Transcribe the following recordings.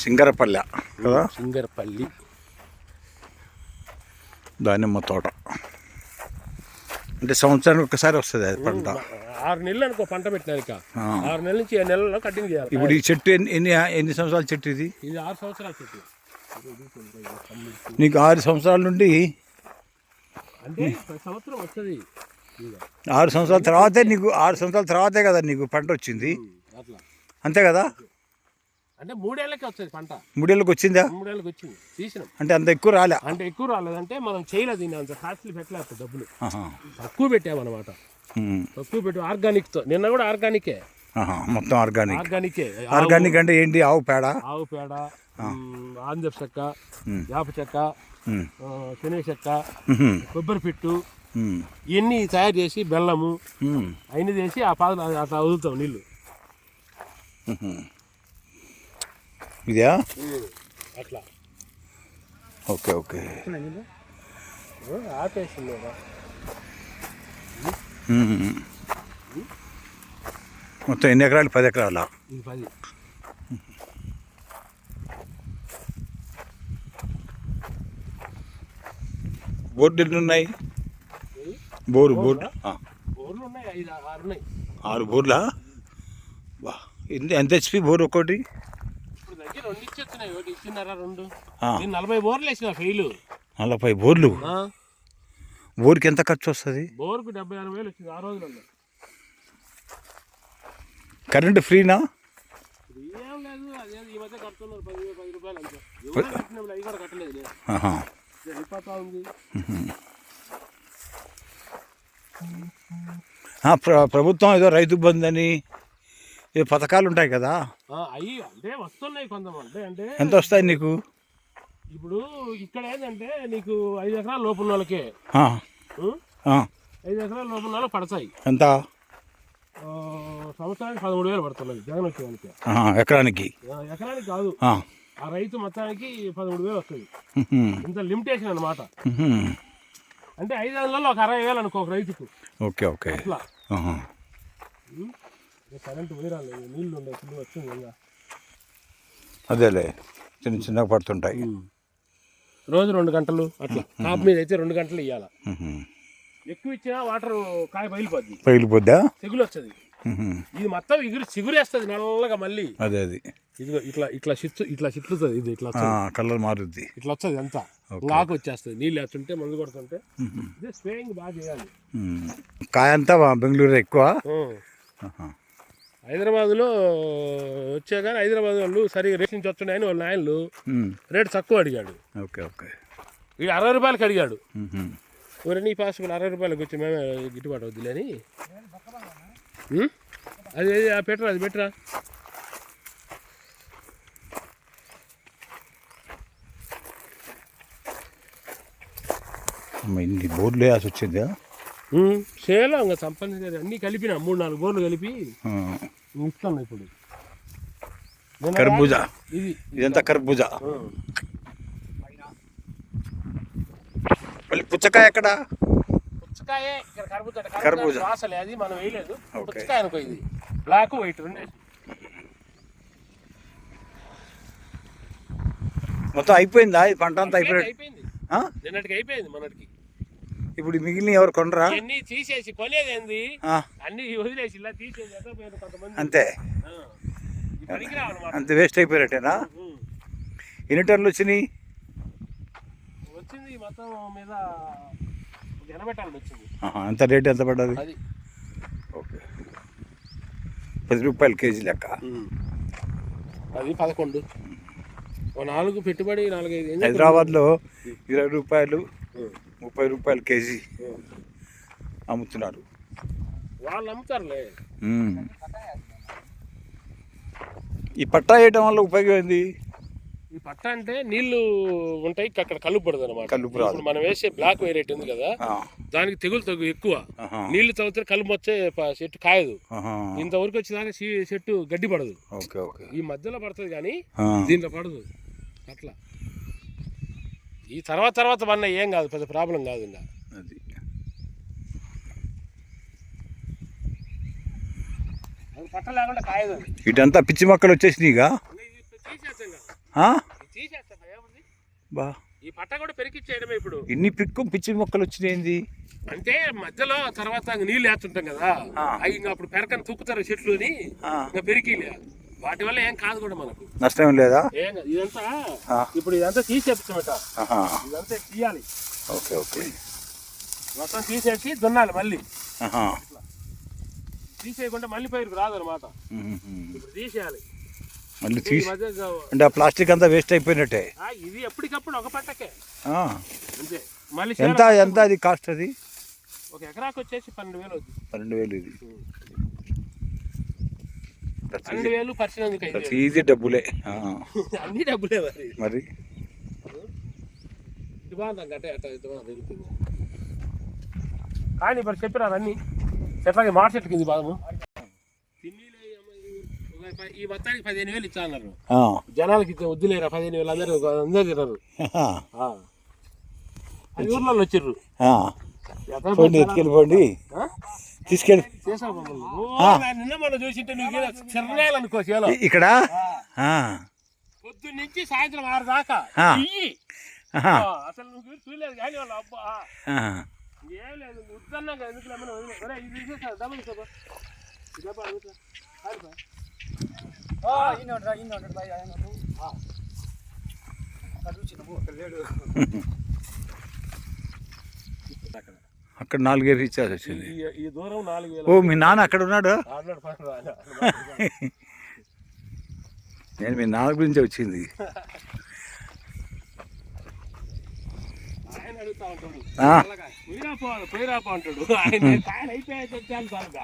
సింగరపల్లె కదా, సింగరపల్లి దానిమ్మ తోట. అంటే సంవత్సరానికి ఒకసారి వస్తుంది అది పంట. 6 నెలలు అనుకో పంట పెట్టినారు. ఇక 6 నెలల నుంచి 7 నెలల్లో కటింగ్ చేయాలి. ఇప్పుడు ఈ చెట్టు ఎన్ని సంవత్సరాల చెట్టు ఇది? ఇది 6 సంవత్సరాల చెట్టు. నీకు 6 సంవత్సరాల నుండి అంటే సంవత్సరం వస్తుంది. 6 సంవత్సరాల తర్వాతే నీకు 6 సంవత్సరాల తర్వాతే కదా నీకు పంట వచ్చింది. అట్లా అంతే కదా? అంటే 3 ఏళ్ళకి వస్తుంది పంట. 3 ఏళ్ళకి వచ్చిందా? 3 ఏళ్ళకి వచ్చింది, తీసినాం. అంటే అంత ఎక్కువ రాలే? అంటే ఎక్కువ రాలేదంటే మనం చేయలేదు, దీన్ని అంత కాస్ట్లీ పెట్టలేదు, డబ్బులు తక్కువ పెట్టామన్నమాట. తక్కువ పెట్టి ఆర్గానిక్తో. నిన్న కూడా ఆర్గానికే, మొత్తం ఆర్గానిక్. ఆర్గానిక్ అంటే ఏంటి? ఆవు పేడ, ఆంధ్ర చెక్క, వేప చెక్క, శనగ చెక్క, కొబ్బరి పిట్టు, ఇవన్నీ తయారు చేసి బెల్లము అవన్నీ చేసి ఆ పాదులు అట్లా వదులుతాం నీళ్ళు. ఇదా? అట్లా. Okay okay. ఆపేసింది. మొత్తం ఎన్ని ఎకరాలు? 10 ఎకరాల? 10. బోర్డు ఎన్ని ఉన్నాయి? బోర్లు ఉన్నాయి 5, 6 ఉన్నాయి. 6 బోర్లా? బా, ఎంత హెచ్పి బోర్ ఒకటి? ఇప్పుడు దగ్గర 2 ఇచ్చేస్తున్నాయి, ఒకటి ఇచ్చినారా 2. 40 బోర్లు వేసిన ఫెయిల్. 40 బోర్లు? బోర్కి ఎంత ఖర్చు వస్తుంది? బోర్కు 76,000 వచ్చింది ఆ రోజులలో. కరెంటు ఫ్రీనా? ఏం లేదు, అదే ఈ మధ్య కడుతున్నారు 10 రూపాయలు అంతే. ఎవరు కట్టినప్పుడు అవి కూడా కట్టలేదు. వెళ్ళిపోతా ఉంది. ప్రభుత్వం ఏదో రైతు బంధు అని ఏ పథకాలు ఉంటాయి కదా, అవి అంటే వస్తున్నాయి కొంతమంది. అంటే ఎంత వస్తాయి నీకు? ఇప్పుడు ఇక్కడ ఏంటంటే నీకు 5 ఎకరాల లోపల వాళ్ళకే 5 ఎకరాల లోపల వాళ్ళకి పడతాయి. ఎంత? సంవత్సరానికి 13,000 పడుతున్నది జగన్ వచ్చేవానికి. ఎకరానికి? ఎకరానికి కాదు, ఆ రైతు మొత్తానికి 13,000 వస్తుంది. ఇంత లిమిటేషన్ అన్నమాట. అంటే 5 నెలల్లో ఒక 60,000 అనుకో ఒక రైతుకు. Okay okay. అట్లా కరెంటు పోయిరాలి, నీళ్ళు ఉండే ఫుల్ వచ్చింది ఇంకా. అదేలే, చిన్న చిన్నగా పడుతుంటాయి. రోజు 2 గంటలు అట్లా. కాపు మీద అయితే 2 గంటలు ఇవ్వాలి. ఎక్కువ ఇచ్చినా వాటర్ కాయ పగిలిపోద్దా? తెగులు వస్తుంది. ఇది మొత్తం చిగురేస్తుంది నల్లగా మళ్ళీ. అదే అది ఇదిగో ఇట్లా చిట్లుతుంది. ఇది ఇట్లా కలర్ మారుద్ది, ఇట్లా వస్తుంది అంతా. ఆకు వచ్చేస్తుంది నీళ్ళు వేస్తుంటే, మందు కొడుతుంటే. ఇదే స్ప్రేయింగ్ బాగా చేయాలి. కాయ అంతా బెంగళూరు ఎక్కువ. హైదరాబాద్లో వచ్చా కానీ హైదరాబాద్ వాళ్ళు సరిగా రేట్ నుంచి వస్తున్నాయని వాళ్ళ నాయనలు రేటు తక్కువ అడిగాడు. Okay okay. ఇది 60 రూపాయలకి అడిగాడు. నీ పాసిబుల్ 60 రూపాయలకి వచ్చి మేమే గిట్టుబాటు అవుద్దిలే అని. అది పెట్టరా, అది పెట్టరా. ఇన్ని బోర్లు వేయాల్సి వచ్చిందా? చేలో ఇంకా సంపాదించేది అన్నీ కలిపిన 3-4 బోర్లు కలిపి ఇస్తాను. ఇప్పుడు కర్బూజా, ఇదంతా కర్బూజా. మళ్ళీ పుచ్చకాయ ఎక్కడ? పుచ్చకాయ ఇక్కడ కర్బూజా వాసలే, అది మనం వేయలేదు. పుచ్చకాయ అనుకో, ఇది బ్లాక్ వైట్ ఉండే. మొత్తం అయిపోయిందా? ఈ పంట అంతా అయిపోయింది, నిన్నటికి అయిపోయింది. మొన్నటికి ఇప్పుడు మిగిలిన ఎవరు కొనరా? అన్ని తీసేసి కొనేది అన్ని వదిలేసి ఇలా తీసేసి కొంతమంది అంతే. అంత వేస్ట్ అయిపోయినట్టేనా? ఎన్ని టన్నులు వచ్చినాయి? వచ్చింది మొత్తం మీద 80 టన్నులు వచ్చింది. ఎంత రేట్ ఎంత పడ్డది? ఓకే, 10 రూపాయలు కేజీ లెక్క. అది 11. 4 పెట్టుబడి 4-5. హైదరాబాద్లో 20 రూపాయలు 30 రూపాయలు కేజీ అమ్ముతున్నారు. వాళ్ళు అమ్ముతారులే. ఈ పట్టా వేయడం వల్ల ఉపయోగం ఏంది? ఈ పట్ట అంటే నీళ్లు ఉంటాయి, అక్కడ కలుపు పడదు అనమాట. ఇప్పుడు మనం వేసే బ్లాక్ వైరేట్ ఉంది కదా, దానికి తెగులు ఎక్కువ. నీళ్లు తగ్గితే కలుపు వచ్చే చెట్టు కాయదు. ఇంతవరకు వచ్చేదాకా చెట్టు గడ్డి పడదు. ఈ మధ్యలో పడుతుంది కానీ దీంట్లో పడదు. అట్లా ఈ తర్వాత పడిన ఏం కాదు, పెద్ద ప్రాబ్లం కాదు. ఇంకా అది పట్ట లేకుండా కాయదు. ఇటంతా పిచ్చి మొక్కలు వచ్చేసినాయిగా. తీసేస్తా ఏముంది, బా ఈ పట్ట కూడా పెరికిచ్చేయడమే ఇప్పుడు. ఇన్ని పిచ్చి మొక్కలు వచ్చినాయింది అంటే మధ్యలో తర్వాత నీళ్ళు వేస్తుంటాం కదా, అవి ఇంకా అప్పుడు పెరకని తుక్కుతారు చెట్లు అని ఇంకా పెరికిలే, వాటి వల్ల ఏం కాదు కూడా మనకు, నష్టం లేదా? ఏం ఇదంతా ఇప్పుడు ఇదంతా తీసేస్తామట, ఇదంతా తీయాలి. ఓకే ఓకే, మొత్తం తీసేసి దున్నాలి మళ్ళీ. తీసేయకుండా మళ్ళీ పైరుకు రాదనమాట, ఇప్పుడు తీసేయాలి మళ్ళీ తీసి. అంటే ఆ ప్లాస్టిక్ అంతా వేస్ట్ అయిపోయినట్టే. ఇది ఎప్పటికప్పుడు ఒక పంటకే అంతే. మళ్ళీ ఎంత అది కాస్ట్? అది ఒక ఎకరాకు వచ్చేసి 12,000 అవుతుంది. 12,000 ఇది 12,000 పరిశ్రమ ఈజీ డబ్బులే, అన్ని డబ్బులే మరి. ఇది బాగుంది అంటే కానీ మరి చెప్పినారు అన్ని చెట్లకి మాట చెట్టు కింది బాదము ఈ మొత్తానికి 15,000 ఇచ్చా అన్నారు. జనాలకి వద్దులేరా 15,000, అందరూ తిన్నారు. ఊర్లలో వచ్చిర్రు, ఎత్తుకెళ్ళిపోండి తీసుకెళ్ళి నిన్న మనం చూసింటే నువ్వు చిరణాలనుకో చేలో ఇక్కడ పొద్దున్న నుంచి సాయంత్రం 6 దాకా అసలు నువ్వు చూడలేదు కానీ వాళ్ళు అబ్బా ఏం లేదు వద్దన్నా ఎందుకు ఇది తీసేస్తా డబ్బులు అక్కడ 4,000 రీఛార్జ్ వచ్చింది. ఈ దూరం 4,000. ఓ మీ నాన్న అక్కడ ఉన్నాడు? నేను మీ నాన్న గురించి వచ్చింది. ఆయన అడుగుతా ఉంటాడు పోయిరాపో అంటాడు, ఆయన కాయలు అయిపోయాక వచ్చాను సార్గా.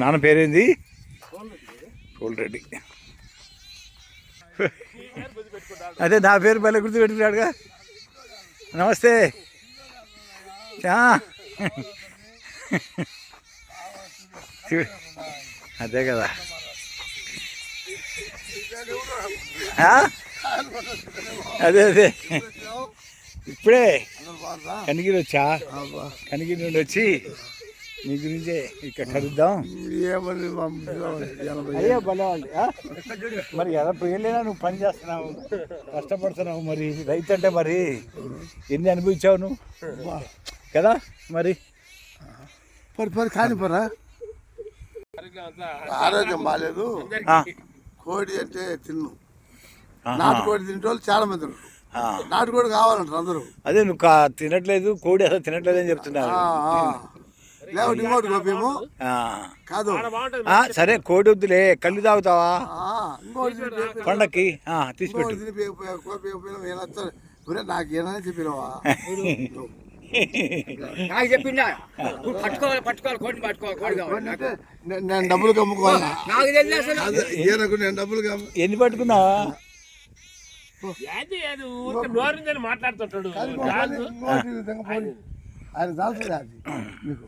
నాన్న పేరేంది? కోల్రెడ్డి. అదే నా పేరు భలే గుర్తు పెట్టుకున్నాడుగా. నమస్తే. అదే కదా, అదే అదే ఇప్పుడే కనిగిరి వచ్చా, కనిగిరి నుండి వచ్చి మీ గురించే ఇక్కడ కలుద్దాం. అయ్యో భలేవాళ్ళు. మరి 80 ఏళ్ళైనా నువ్వు పని చేస్తున్నావు, కష్టపడుతున్నావు, మరి రైతు అంటే మరి ఎన్ని అనుభవించావు నువ్వు కదా. మరి కానీ ఆరోగ్యం బాగాలేదు, కోడి అంటే తిన్ను, నాటుకోడి తింటే వాళ్ళు చాలా మంది ఉన్నారు, నాటుకోడి కావాలంటారు అందరూ. అదే నువ్వు తినట్లేదు, కోడి అసలు తినట్లేదు అని చెప్తున్నావు. ఇంకోటి గోపేమో కాదు, సరే కోడి వద్దులే, కళ్ళు తాగుతావా పండక్కి? తీసిపెట్టు. నాకేనా చెప్పినావా? నాకు చెప్పిందా పట్టుకోవాలి నేను డబ్బులు కమ్ముకోవాలా? నాకు తెలియదు అసలు. నేను డబ్బులు ఎన్ని పట్టుకున్నావా? మాట్లాడుతుంటాడు ఆయన తెలుసు అది మీకు.